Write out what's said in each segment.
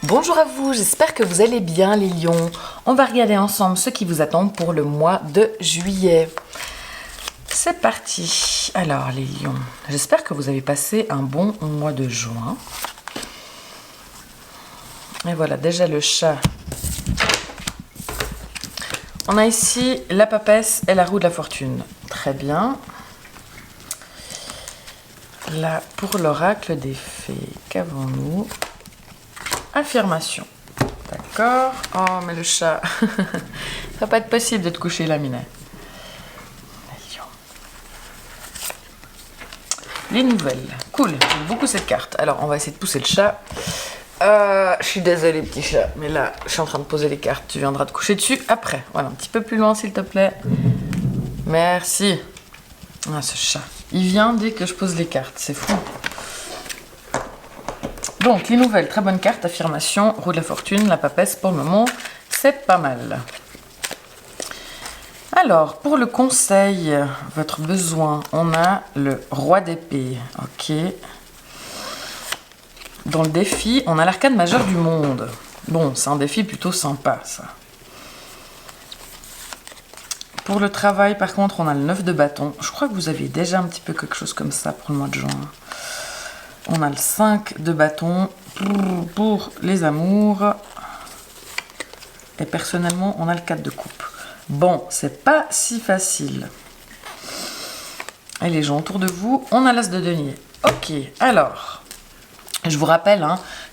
Bonjour à vous, j'espère que vous allez bien les lions. On va regarder ensemble ce qui vous attend pour le mois de juillet. C'est parti. Alors les lions, j'espère que vous avez passé un bon mois de juin. Et voilà, déjà le chat. On a ici la papesse et la roue de la fortune. Très bien. Là, pour l'oracle des fées, qu'avons-nous? Affirmation. D'accord. Oh, mais le chat. Ça va pas être possible de te coucher là, Minet. Les nouvelles. Cool. J'aime beaucoup cette carte. Alors, on va essayer de pousser le chat. Je suis désolée, petit chat. Mais là, je suis en train de poser les cartes. Tu viendras te coucher dessus après. Voilà, un petit peu plus loin, s'il te plaît. Merci. Ah, ce chat. Il vient dès que je pose les cartes. C'est fou. Donc, les nouvelles, très bonne carte, affirmation, roue de la fortune, la papesse, pour le moment, c'est pas mal. Alors, pour le conseil, votre besoin, on a le roi d'épée, ok. Dans le défi, on a l'arcane majeur du monde. Bon, c'est un défi plutôt sympa, ça. Pour le travail, par contre, on a le 9 de bâton. Je crois que vous aviez déjà un petit peu quelque chose comme ça pour le mois de juin. On a le 5 de bâton pour les amours. Et personnellement, on a le 4 de coupe. Bon, c'est pas si facile. Et les gens autour de vous, on a l'as de denier. Ok, alors, je vous rappelle,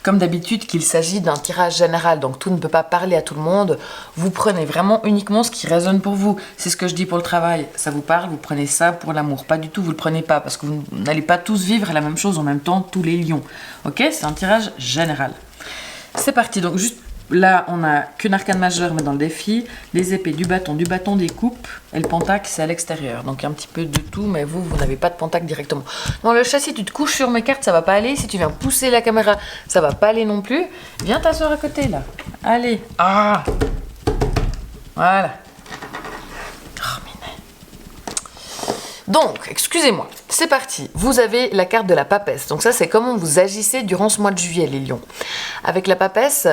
comme d'habitude, qu'il s'agit d'un tirage général. Donc, tout ne peut pas parler à tout le monde. Vous prenez vraiment uniquement ce qui résonne pour vous. C'est ce que je dis pour le travail. Ça vous parle, vous prenez ça pour l'amour. Pas du tout, vous le prenez pas. Parce que vous n'allez pas tous vivre la même chose en même temps, tous les lions. Ok, c'est un tirage général. C'est parti. Donc, juste là, on n'a qu'une arcane majeure, mais dans le défi, les épées, du bâton des coupes, et le pentacle, c'est à l'extérieur. Donc, un petit peu de tout, mais vous n'avez pas de pentacle directement. Non, le chat, si tu te couches sur mes cartes, ça va pas aller. Si tu viens pousser la caméra, ça va pas aller non plus. Viens t'asseoir à côté, là. Allez. Ah. Voilà. Oh, Minet. Donc, excusez-moi. C'est parti. Vous avez la carte de la papesse. Donc ça, c'est comment vous agissez durant ce mois de juillet, les lions. Avec la papesse,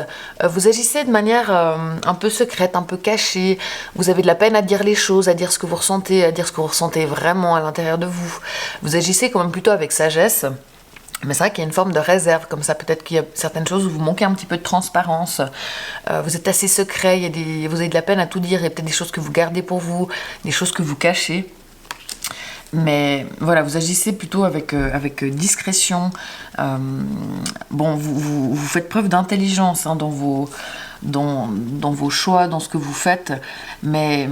vous agissez de manière un peu secrète, un peu cachée. Vous avez de la peine à dire les choses, à dire ce que vous ressentez, à dire ce que vous ressentez vraiment à l'intérieur de vous. Vous agissez quand même plutôt avec sagesse. Mais c'est vrai qu'il y a une forme de réserve, comme ça peut-être qu'il y a certaines choses où vous manquez un petit peu de transparence, vous êtes assez secret, vous avez de la peine à tout dire, il y a peut-être des choses que vous gardez pour vous, des choses que vous cachez. Mais voilà, vous agissez plutôt avec discrétion. Bon, vous faites preuve d'intelligence dans vos choix, dans ce que vous faites. Mais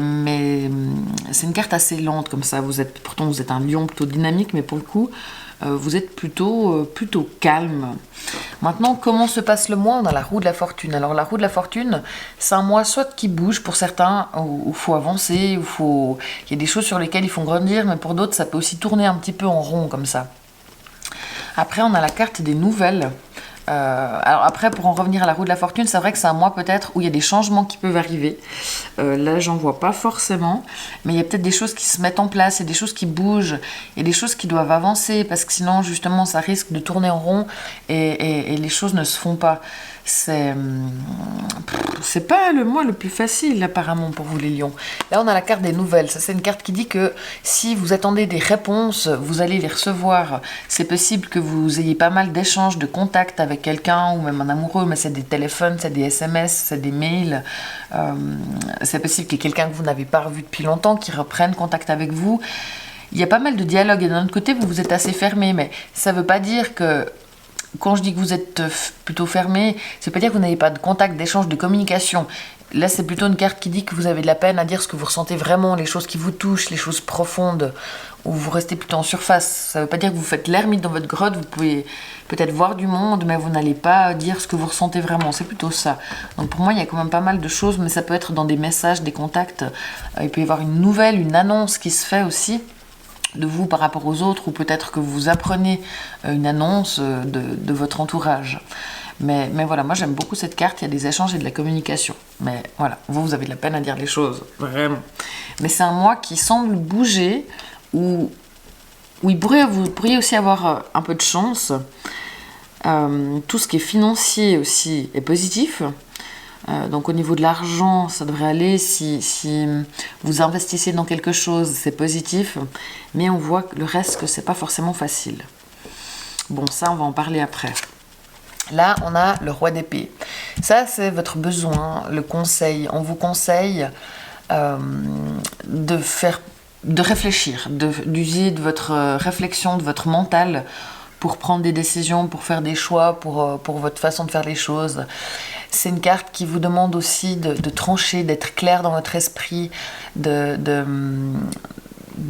c'est une carte assez lente comme ça. Pourtant, vous êtes un lion plutôt dynamique, mais pour le coup, vous êtes plutôt calme. Maintenant, comment se passe le mois? On a la roue de la fortune. Alors, la roue de la fortune, c'est un mois soit qui bouge pour certains, où il faut avancer, il y a des choses sur lesquelles il faut grandir, mais pour d'autres, ça peut aussi tourner un petit peu en rond comme ça. Après, on a la carte des nouvelles. Alors après, pour en revenir à la roue de la fortune, c'est vrai que c'est un mois peut-être où il y a des changements qui peuvent arriver. Là, j'en vois pas forcément, mais il y a peut-être des choses qui se mettent en place, il y a des choses qui bougent, il y a des choses qui doivent avancer, parce que sinon, justement, ça risque de tourner en rond et les choses ne se font pas. C'est pas le mois le plus facile apparemment pour vous les lions. Là on a la carte des nouvelles. Ça c'est une carte qui dit que si vous attendez des réponses, vous allez les recevoir. C'est possible que vous ayez pas mal d'échanges, de contacts avec quelqu'un ou même un amoureux, mais c'est des téléphones, c'est des SMS, c'est des mails. C'est possible qu'il y ait quelqu'un que vous n'avez pas revu depuis longtemps qui reprenne contact avec vous. Il y a pas mal de dialogue et d'un autre côté vous êtes assez fermé, mais ça veut pas dire que quand je dis que vous êtes plutôt fermé, ça veut pas dire que vous n'avez pas de contact, d'échange, de communication. Là, c'est plutôt une carte qui dit que vous avez de la peine à dire ce que vous ressentez vraiment, les choses qui vous touchent, les choses profondes, où vous restez plutôt en surface. Ça veut pas dire que vous faites l'ermite dans votre grotte, vous pouvez peut-être voir du monde, mais vous n'allez pas dire ce que vous ressentez vraiment. C'est plutôt ça. Donc pour moi, il y a quand même pas mal de choses, mais ça peut être dans des messages, des contacts. Il peut y avoir une nouvelle, une annonce qui se fait aussi de vous par rapport aux autres, ou peut-être que vous apprenez une annonce de votre entourage. Mais voilà, moi j'aime beaucoup cette carte, il y a des échanges et de la communication. Mais voilà, vous avez de la peine à dire les choses, vraiment. Mais c'est un mois qui semble bouger, où vous pourriez aussi avoir un peu de chance. Tout ce qui est financier aussi est positif. Donc au niveau de l'argent, ça devrait aller. Si vous investissez dans quelque chose, c'est positif. Mais on voit que le reste, que c'est pas forcément facile. Bon, ça, on va en parler après. Là, on a le roi d'épée. Ça, c'est votre besoin, le conseil. On vous conseille de réfléchir, d'user de votre réflexion, de votre mental pour prendre des décisions, pour faire des choix, pour votre façon de faire les choses. C'est une carte qui vous demande aussi de trancher, d'être clair dans votre esprit, de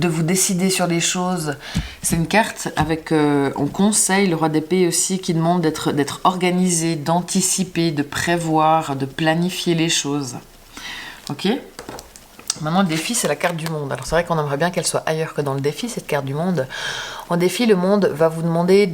vous décider sur les choses. C'est une carte avec, on conseille le roi d'épée aussi, qui demande d'être organisé, d'anticiper, de prévoir, de planifier les choses. Ok ? Maintenant, le défi, c'est la carte du monde. Alors, c'est vrai qu'on aimerait bien qu'elle soit ailleurs que dans le défi, cette carte du monde. En défi, le monde va vous demander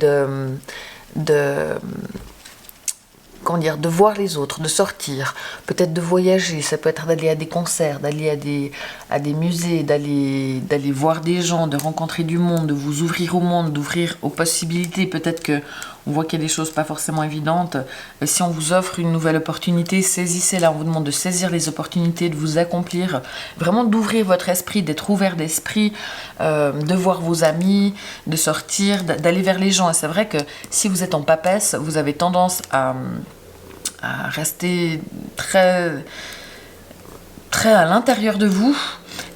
comment dire, de voir les autres, de sortir, peut-être de voyager. Ça peut être d'aller à des concerts, d'aller à des musées, d'aller voir des gens, de rencontrer du monde, de vous ouvrir au monde, d'ouvrir aux possibilités. Peut-être que on voit qu'il y a des choses pas forcément évidentes. Si on vous offre une nouvelle opportunité, saisissez-la. On vous demande de saisir les opportunités, de vous accomplir, vraiment d'ouvrir votre esprit, d'être ouvert d'esprit, de voir vos amis, de sortir, d'aller vers les gens. Et c'est vrai que si vous êtes en papesse, vous avez tendance à rester très, très à l'intérieur de vous.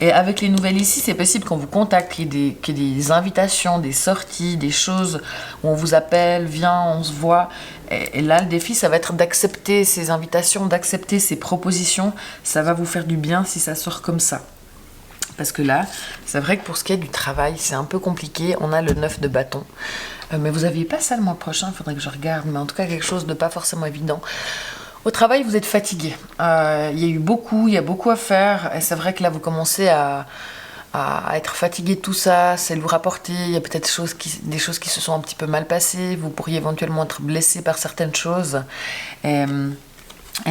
Et avec les nouvelles ici, c'est possible qu'on vous contacte, qu'il y ait des invitations, des sorties, des choses où on vous appelle, viens, on se voit. Et là, le défi, ça va être d'accepter ces invitations, d'accepter ces propositions. Ça va vous faire du bien si ça sort comme ça. Parce que là, c'est vrai que pour ce qui est du travail, c'est un peu compliqué. On a le 9 de bâton. Mais vous n'aviez pas ça le mois prochain, il faudrait que je regarde. Mais en tout cas, quelque chose de pas forcément évident. Au travail, vous êtes fatigué. Il y a beaucoup à faire. Et c'est vrai que là, vous commencez à être fatigué de tout ça. C'est lourd à porter. Il y a peut-être des choses qui se sont un petit peu mal passées. Vous pourriez éventuellement être blessé par certaines choses. Et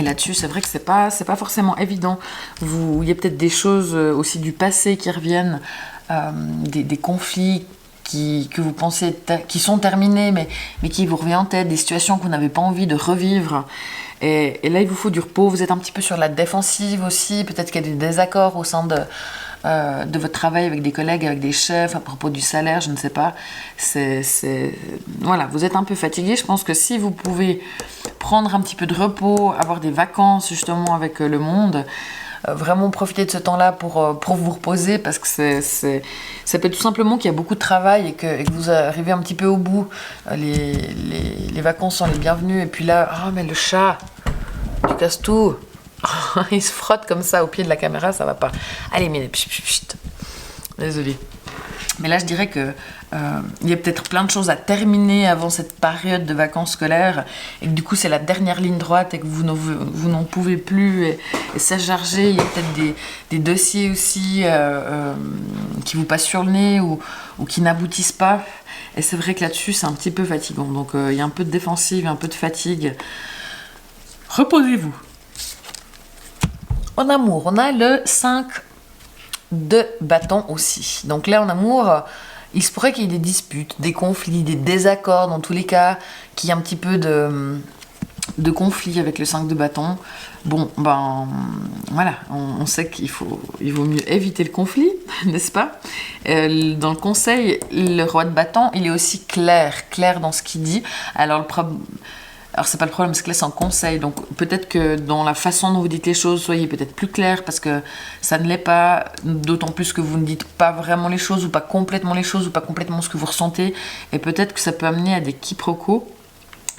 là-dessus, c'est vrai que c'est pas forcément évident. Il y a peut-être des choses aussi du passé qui reviennent, des conflits que vous pensez qui sont terminés, mais qui vous reviennent en tête, des situations que vous n'avez pas envie de revivre. Et là, il vous faut du repos. Vous êtes un petit peu sur la défensive aussi. Peut-être qu'il y a des désaccords au sein de votre travail avec des collègues, avec des chefs, à propos du salaire, je ne sais pas. Voilà, vous êtes un peu fatigué. Je pense que si vous pouvez prendre un petit peu de repos, avoir des vacances justement avec le monde, vraiment profiter de ce temps-là pour vous reposer, parce que ça peut être tout simplement qu'il y a beaucoup de travail et que vous arrivez un petit peu au bout. Les vacances sont les bienvenues. Et puis là, oh mais le chat, tu casses tout. Il se frotte comme ça au pied de la caméra, ça va pas. Allez, mais chut. Désolée. Mais là, je dirais que il y a peut-être plein de choses à terminer avant cette période de vacances scolaires, et que du coup, c'est la dernière ligne droite et que vous n'en pouvez plus et ça charger. Il y a peut-être des dossiers aussi qui vous passent sur le nez ou qui n'aboutissent pas. Et c'est vrai que là-dessus, c'est un petit peu fatigant. Donc, il y a un peu de défensive, un peu de fatigue. Reposez-vous. En amour, on a le 5 de bâton aussi. Donc là, en amour, il se pourrait qu'il y ait des disputes, des conflits, des désaccords, dans tous les cas, qu'il y ait un petit peu de conflit avec le 5 de bâton. Bon, ben voilà, on sait qu'il vaut mieux éviter le conflit, n'est-ce pas ? Dans le conseil, le roi de bâton, il est aussi clair dans ce qu'il dit. Alors c'est pas le problème, c'est que là c'est un conseil, donc peut-être que dans la façon dont vous dites les choses, soyez peut-être plus clair, parce que ça ne l'est pas, d'autant plus que vous ne dites pas vraiment les choses, ou pas complètement les choses, ou pas complètement ce que vous ressentez, et peut-être que ça peut amener à des quiproquos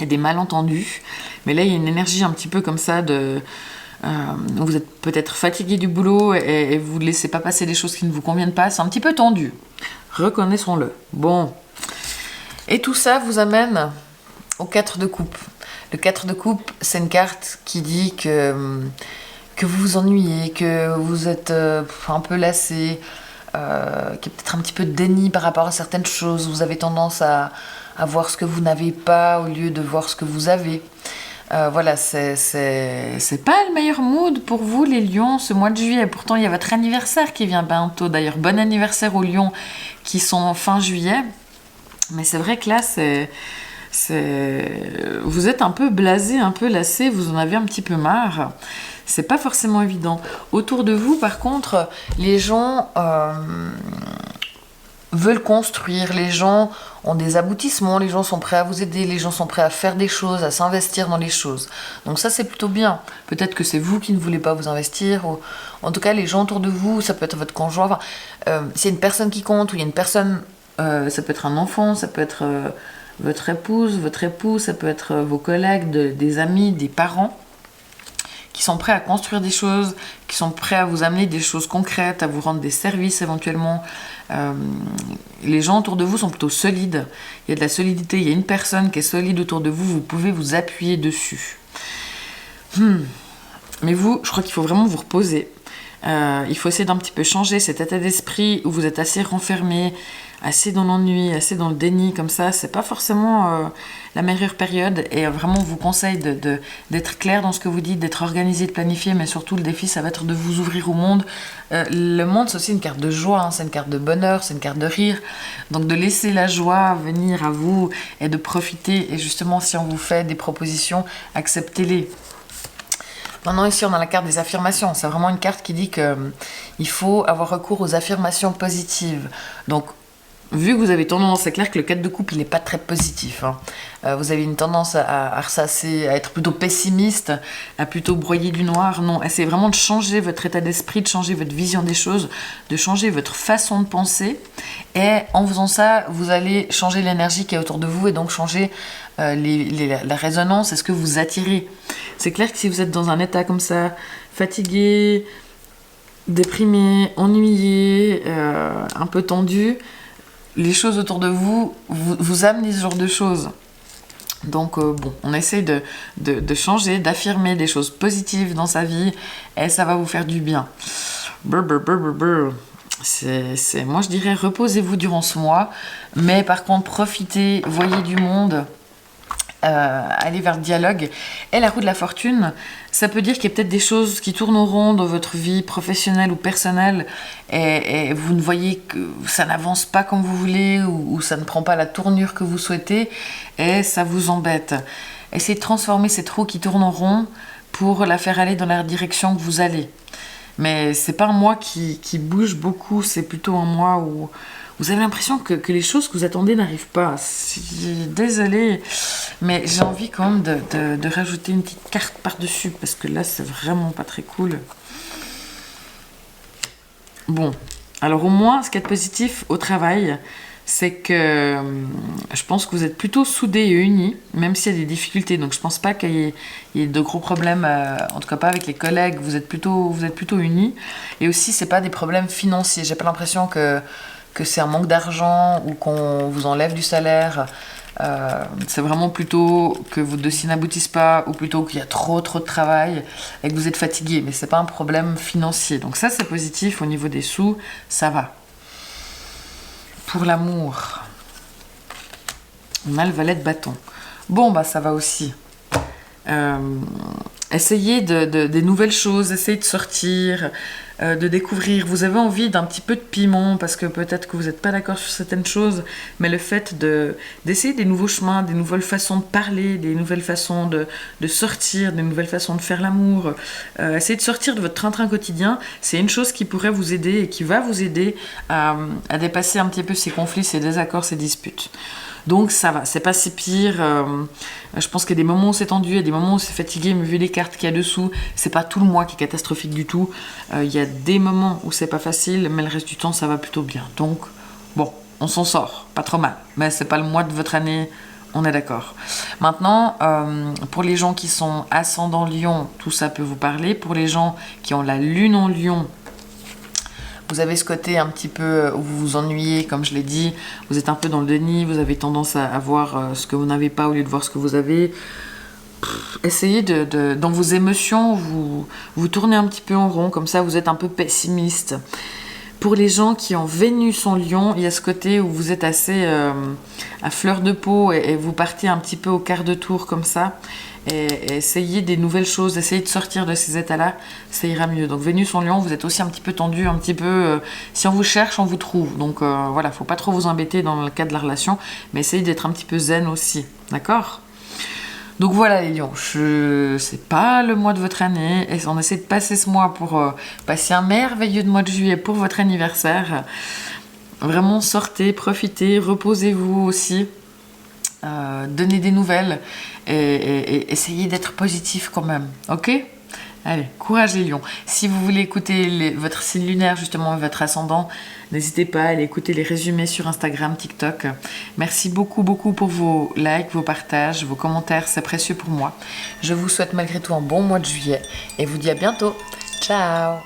et des malentendus. Mais là il y a une énergie un petit peu comme ça vous êtes peut-être fatigué du boulot et vous ne laissez pas passer des choses qui ne vous conviennent pas, c'est un petit peu tendu, reconnaissons-le. Bon, et tout ça vous amène au 4 de coupe. Le 4 de coupe, c'est une carte qui dit que vous vous ennuyez, que vous êtes un peu lassé, qu'il y a peut-être un petit peu de déni par rapport à certaines choses. Vous avez tendance à voir ce que vous n'avez pas au lieu de voir ce que vous avez. Voilà, c'est pas le meilleur mood pour vous, les lions, ce mois de juillet. Pourtant, il y a votre anniversaire qui vient bientôt. D'ailleurs, bon anniversaire aux lions qui sont fin juillet. Mais c'est vrai que là, Vous êtes un peu blasé, un peu lassé, vous en avez un petit peu marre. C'est pas forcément évident. Autour de vous, par contre, les gens veulent construire, les gens ont des aboutissements, les gens sont prêts à vous aider, les gens sont prêts à faire des choses, à s'investir dans les choses. Donc ça, c'est plutôt bien. Peut-être que c'est vous qui ne voulez pas vous investir, ou en tout cas, les gens autour de vous, ça peut être votre conjoint, enfin, s'il y a une personne qui compte, ou il y a une personne, ça peut être un enfant, ça peut être votre épouse, votre époux, ça peut être vos collègues, des amis, des parents, qui sont prêts à construire des choses, qui sont prêts à vous amener des choses concrètes, à vous rendre des services éventuellement. Les gens autour de vous sont plutôt solides. Il y a de la solidité, il y a une personne qui est solide autour de vous, vous pouvez vous appuyer dessus. Mais vous, je crois qu'il faut vraiment vous reposer. Il faut essayer d'un petit peu changer cet état d'esprit où vous êtes assez renfermé, assez dans l'ennui, assez dans le déni, comme ça, c'est pas forcément la meilleure période. Et vraiment, on vous conseille d'être clair dans ce que vous dites, d'être organisé, de planifier, mais surtout le défi, ça va être de vous ouvrir au monde. Le monde, c'est aussi une carte de joie, hein, c'est une carte de bonheur, c'est une carte de rire. Donc de laisser la joie venir à vous et de profiter. Et justement, si on vous fait des propositions, acceptez-les. Maintenant, ici, on a la carte des affirmations. C'est vraiment une carte qui dit qu'il faut avoir recours aux affirmations positives. Donc, vu que vous avez tendance, c'est clair que le 4 de coupe, il n'est pas très positif. Hein. Vous avez une tendance à ressasser, à être plutôt pessimiste, à plutôt broyer du noir. Non, essayez vraiment de changer votre état d'esprit, de changer votre vision des choses, de changer votre façon de penser. Et en faisant ça, vous allez changer l'énergie qui est autour de vous et donc changer la résonance et ce que vous attirez. C'est clair que si vous êtes dans un état comme ça, fatigué, déprimé, ennuyé, un peu tendu, les choses autour de vous vous amenent ce genre de choses. Donc bon, on essaie de changer, d'affirmer des choses positives dans sa vie et ça va vous faire du bien. Moi je dirais reposez-vous durant ce mois, mais par contre profitez, voyez du monde. Aller vers le dialogue. Et la roue de la fortune, ça peut dire qu'il y a peut-être des choses qui tournent en rond dans votre vie professionnelle ou personnelle et vous ne voyez que ça n'avance pas comme vous voulez ou ça ne prend pas la tournure que vous souhaitez et ça vous embête. Essayez de transformer cette roue qui tourne en rond pour la faire aller dans la direction que vous allez. Mais c'est pas un mois qui bouge beaucoup, c'est plutôt un mois où vous avez l'impression que les choses que vous attendez n'arrivent pas. Désolée, mais j'ai envie quand même de rajouter une petite carte par-dessus, parce que là, c'est vraiment pas très cool. Bon, alors au moins, ce qui est positif au travail, c'est que je pense que vous êtes plutôt soudés et unis, même s'il y a des difficultés. Donc je pense pas qu'il y ait de gros problèmes, en tout cas pas avec les collègues. Vous êtes plutôt unis. Et aussi, c'est pas des problèmes financiers. J'ai pas l'impression que c'est un manque d'argent ou qu'on vous enlève du salaire. C'est vraiment plutôt que vos dossiers n'aboutissent pas ou plutôt qu'il y a trop de travail et que vous êtes fatigué. Mais c'est pas un problème financier. Donc ça, c'est positif. Au niveau des sous, ça va. Pour l'amour, on a le valet de bâton. Bon, bah ça va aussi. Essayez des nouvelles choses, essayez de sortir, de découvrir. Vous avez envie d'un petit peu de piment parce que peut-être que vous n'êtes pas d'accord sur certaines choses, mais le fait d'essayer des nouveaux chemins, des nouvelles façons de parler, des nouvelles façons de sortir, des nouvelles façons de faire l'amour, essayez de sortir de votre train-train quotidien, c'est une chose qui pourrait vous aider et qui va vous aider à dépasser un petit peu ces conflits, ces désaccords, ces disputes. Donc ça va, c'est pas si pire. Je pense qu'il y a des moments où c'est tendu, il y a des moments où c'est fatigué, mais vu les cartes qu'il y a dessous, c'est pas tout le mois qui est catastrophique du tout. Il y a des moments où c'est pas facile, mais le reste du temps ça va plutôt bien. Donc bon, on s'en sort, pas trop mal. Mais c'est pas le mois de votre année, on est d'accord. Maintenant, pour les gens qui sont ascendant Lion, tout ça peut vous parler. Pour les gens qui ont la lune en Lion, vous avez ce côté un petit peu où vous vous ennuyez, comme je l'ai dit, vous êtes un peu dans le déni, vous avez tendance à voir ce que vous n'avez pas au lieu de voir ce que vous avez. Essayez dans vos émotions, vous tournez un petit peu en rond, comme ça vous êtes un peu pessimiste. Pour les gens qui ont Vénus en Lion, il y a ce côté où vous êtes assez à fleur de peau et vous partez un petit peu au quart de tour comme ça. et essayez des nouvelles choses, essayez de sortir de ces états-là, ça ira mieux. Donc Vénus en Lion, vous êtes aussi un petit peu tendu, un petit peu... si on vous cherche, on vous trouve. Donc voilà, faut pas trop vous embêter dans le cadre de la relation, mais essayez d'être un petit peu zen aussi, d'accord? Donc voilà les lions, c'est pas le mois de votre année, et on essaie de passer ce mois pour passer un merveilleux mois de juillet pour votre anniversaire. Vraiment sortez, profitez, reposez-vous aussi, donnez des nouvelles et essayez d'être positif quand même, ok? Allez, courage les lions. Si vous voulez écouter votre signe lunaire, justement, votre ascendant, n'hésitez pas à aller écouter les résumés sur Instagram, TikTok. Merci beaucoup, beaucoup pour vos likes, vos partages, vos commentaires, c'est précieux pour moi. Je vous souhaite malgré tout un bon mois de juillet et vous dis à bientôt. Ciao!